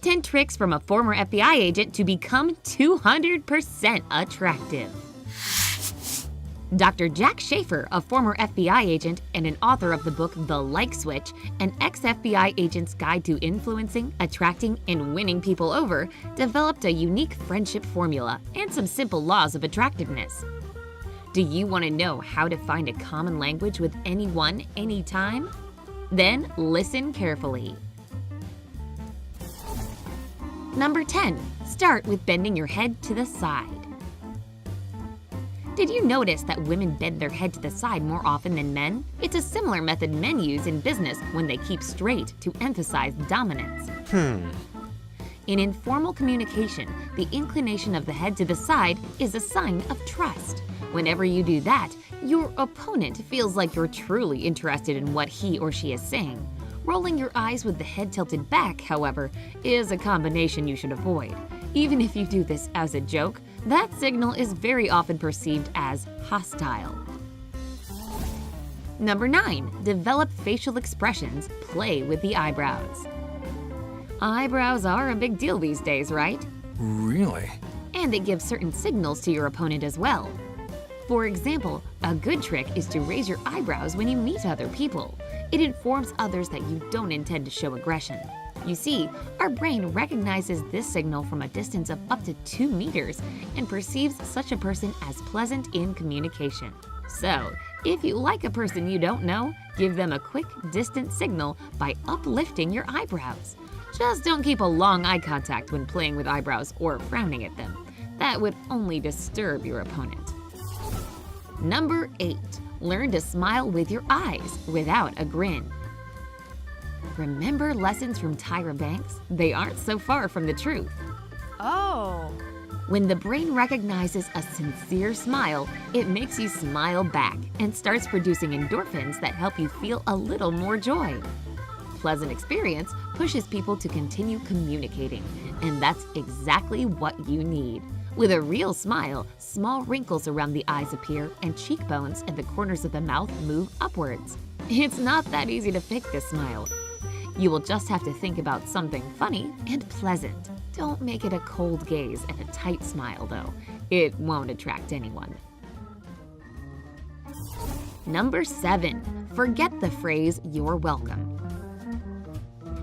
10 tricks from a former FBI agent to become 200% attractive. Dr. Jack Schaefer, a former FBI agent and an author of the book The Like Switch, an ex-FBI agent's guide to influencing, attracting, and winning people over, developed a unique friendship formula and some simple laws of attractiveness. Do you want to know how to find a common language with anyone, anytime? Then listen carefully. Number 10. Start with bending your head to the side. Did you notice that women bend their head to the side more often than men? It's a similar method men use in business when they keep straight to emphasize dominance. In informal communication, the inclination of the head to the side is a sign of trust. Whenever you do that, your opponent feels like you're truly interested in what he or she is saying. Rolling your eyes with the head tilted back, however, is a combination you should avoid. Even if you do this as a joke, that signal is very often perceived as hostile. Number 9. Develop facial expressions. Play with the eyebrows. Eyebrows are a big deal these days, right? Really? And they give certain signals to your opponent as well. For example, a good trick is to raise your eyebrows when you meet other people. It informs others that you don't intend to show aggression. You see, our brain recognizes this signal from a distance of up to 2 meters and perceives such a person as pleasant in communication. So, if you like a person you don't know, give them a quick, distant signal by uplifting your eyebrows. Just don't keep a long eye contact when playing with eyebrows or frowning at them. That would only disturb your opponent. Number 8. Learn to smile with your eyes without a grin. Remember lessons from Tyra Banks? They aren't so far from the truth. Oh. When the brain recognizes a sincere smile, it makes you smile back and starts producing endorphins that help you feel a little more joy. Pleasant experience pushes people to continue communicating, and that's exactly what you need. With a real smile, small wrinkles around the eyes appear and cheekbones and the corners of the mouth move upwards. It's not that easy to fake this smile. You will just have to think about something funny and pleasant. Don't make it a cold gaze and a tight smile, though. It won't attract anyone. Number 7. Forget the phrase, "You're welcome."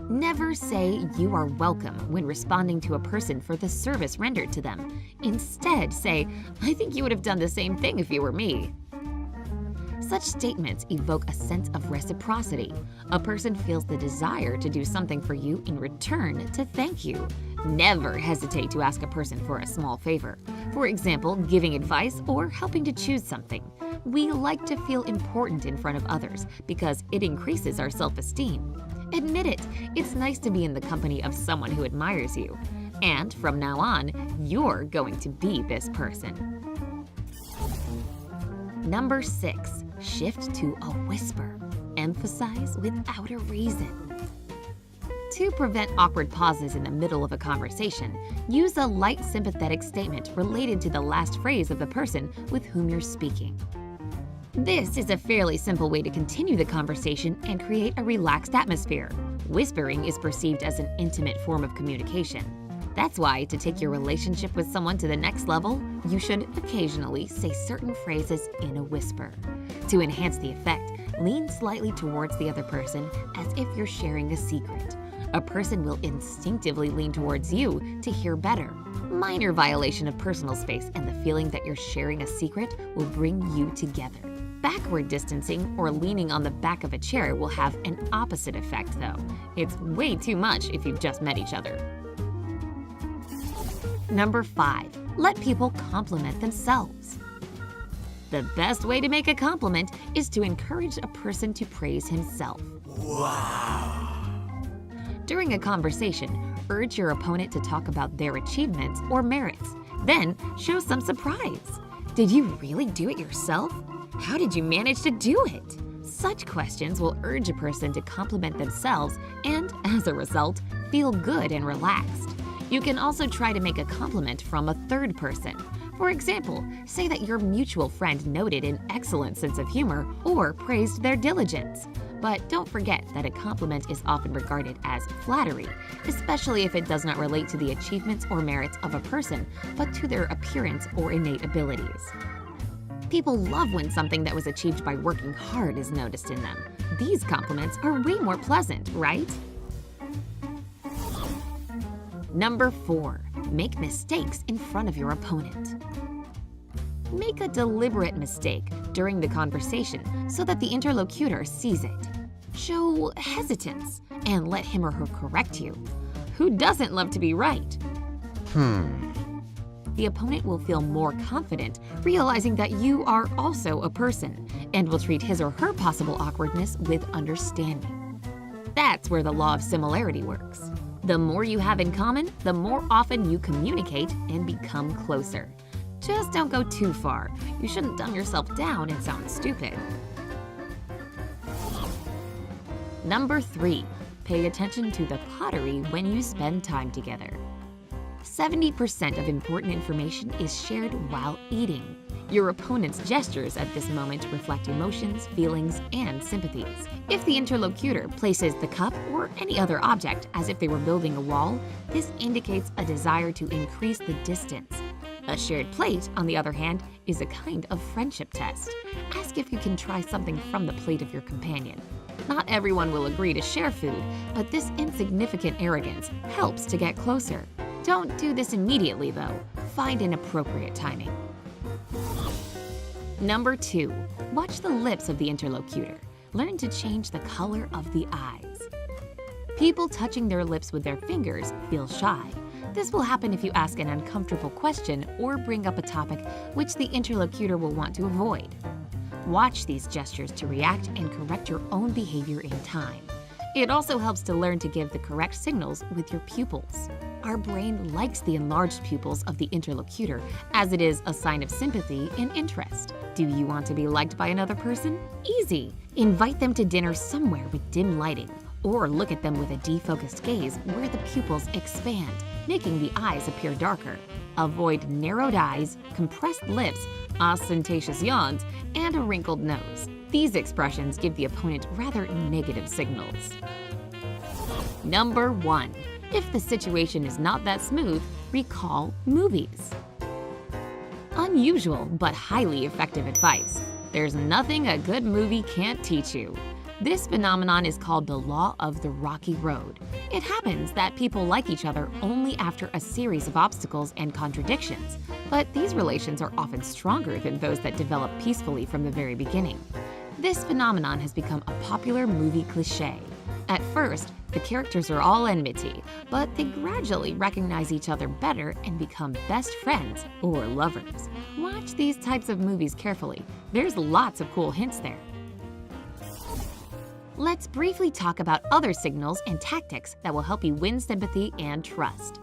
Never say "you are welcome" when responding to a person for the service rendered to them. Instead, say, "I think you would have done the same thing if you were me." Such statements evoke a sense of reciprocity. A person feels the desire to do something for you in return to thank you. Never hesitate to ask a person for a small favor. For example, giving advice or helping to choose something. We like to feel important in front of others because it increases our self-esteem. Admit it, it's nice to be in the company of someone who admires you. And from now on, you're going to be this person. Number 6. Shift to a whisper. Emphasize without a reason. To prevent awkward pauses in the middle of a conversation, use a light sympathetic statement related to the last phrase of the person with whom you're speaking. This is a fairly simple way to continue the conversation and create a relaxed atmosphere. Whispering is perceived as an intimate form of communication. That's why, to take your relationship with someone to the next level, you should occasionally say certain phrases in a whisper. To enhance the effect, lean slightly towards the other person as if you're sharing a secret. A person will instinctively lean towards you to hear better. Minor violation of personal space and the feeling that you're sharing a secret will bring you together. Backward distancing or leaning on the back of a chair will have an opposite effect, though. It's way too much if you've just met each other. Number 5. Let people compliment themselves. The best way to make a compliment is to encourage a person to praise himself. Wow. During a conversation, urge your opponent to talk about their achievements or merits. Then, show some surprise. Did you really do it yourself? How did you manage to do it? Such questions will urge a person to compliment themselves and, as a result, feel good and relaxed. You can also try to make a compliment from a third person. For example, say that your mutual friend noted an excellent sense of humor or praised their diligence. But don't forget that a compliment is often regarded as flattery, especially if it does not relate to the achievements or merits of a person, but to their appearance or innate abilities. People love when something that was achieved by working hard is noticed in them. These compliments are way more pleasant, right? Number 4. Make mistakes in front of your opponent. Make a deliberate mistake during the conversation so that the interlocutor sees it. Show hesitance and let him or her correct you. Who doesn't love to be right? The opponent will feel more confident, realizing that you are also a person, and will treat his or her possible awkwardness with understanding. That's where the law of similarity works. The more you have in common, the more often you communicate and become closer. Just don't go too far. You shouldn't dumb yourself down and sound stupid. Number 3. Pay attention to the pottery when you spend time together. 70% of important information is shared while eating. Your opponent's gestures at this moment reflect emotions, feelings, and sympathies. If the interlocutor places the cup or any other object as if they were building a wall, this indicates a desire to increase the distance. A shared plate, on the other hand, is a kind of friendship test. Ask if you can try something from the plate of your companion. Not everyone will agree to share food, but this insignificant arrogance helps to get closer. Don't do this immediately, though. Find an appropriate timing. Number 2. Watch the lips of the interlocutor. Learn to change the color of the eyes. People touching their lips with their fingers feel shy. This will happen if you ask an uncomfortable question or bring up a topic which the interlocutor will want to avoid. Watch these gestures to react and correct your own behavior in time. It also helps to learn to give the correct signals with your pupils. Our brain likes the enlarged pupils of the interlocutor as it is a sign of sympathy and interest. Do you want to be liked by another person? Easy! Invite them to dinner somewhere with dim lighting, or look at them with a defocused gaze where the pupils expand, making the eyes appear darker. Avoid narrowed eyes, compressed lips, ostentatious yawns, and a wrinkled nose. These expressions give the opponent rather negative signals. Number 1. If the situation is not that smooth, recall movies. Unusual but highly effective advice. There's nothing a good movie can't teach you. This phenomenon is called the law of the rocky road. It happens that people like each other only after a series of obstacles and contradictions, but these relations are often stronger than those that develop peacefully from the very beginning. This phenomenon has become a popular movie cliché. At first, the characters are all enmity, but they gradually recognize each other better and become best friends or lovers. Watch these types of movies carefully. There's lots of cool hints there. Let's briefly talk about other signals and tactics that will help you win sympathy and trust.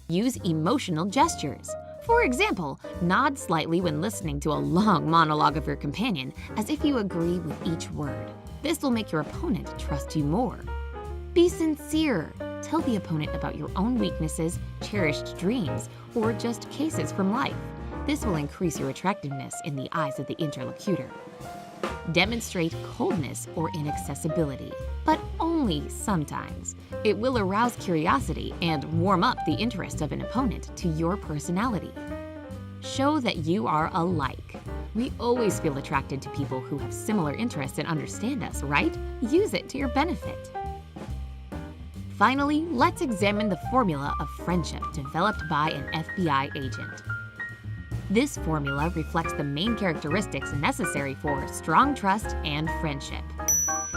Use emotional gestures. For example, nod slightly when listening to a long monologue of your companion as if you agree with each word. This will make your opponent trust you more. Be sincere. Tell the opponent about your own weaknesses, cherished dreams, or just cases from life. This will increase your attractiveness in the eyes of the interlocutor. Demonstrate coldness or inaccessibility, but only sometimes. It will arouse curiosity and warm up the interest of an opponent to your personality. Show that you are alike. We always feel attracted to people who have similar interests and understand us, right? Use it to your benefit. Finally, let's examine the formula of friendship developed by an FBI agent. This formula reflects the main characteristics necessary for strong trust and friendship.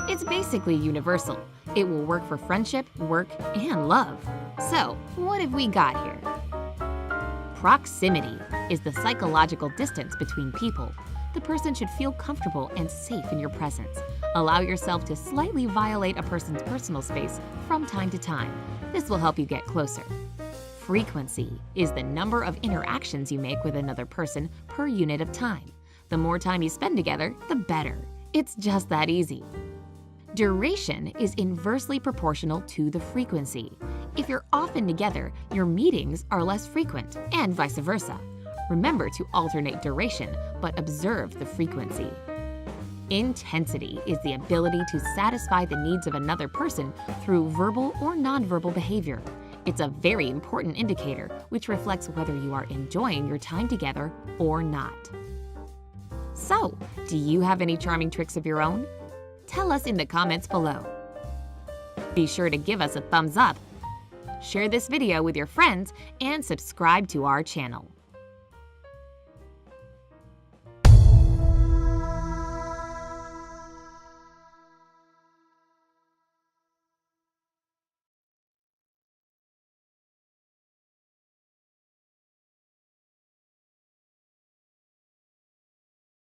It's basically universal. It will work for friendship, work, and love. So, what have we got here? Proximity is the psychological distance between people. The person should feel comfortable and safe in your presence. Allow yourself to slightly violate a person's personal space from time to time. This will help you get closer. Frequency is the number of interactions you make with another person per unit of time. The more time you spend together, the better. It's just that easy. Duration is inversely proportional to the frequency. If you're often together, your meetings are less frequent, and vice versa. Remember to alternate duration, but observe the frequency. Intensity is the ability to satisfy the needs of another person through verbal or nonverbal behavior. It's a very important indicator which reflects whether you are enjoying your time together or not. So, do you have any charming tricks of your own? Tell us in the comments below. Be sure to give us a thumbs up, share this video with your friends, and subscribe to our channel.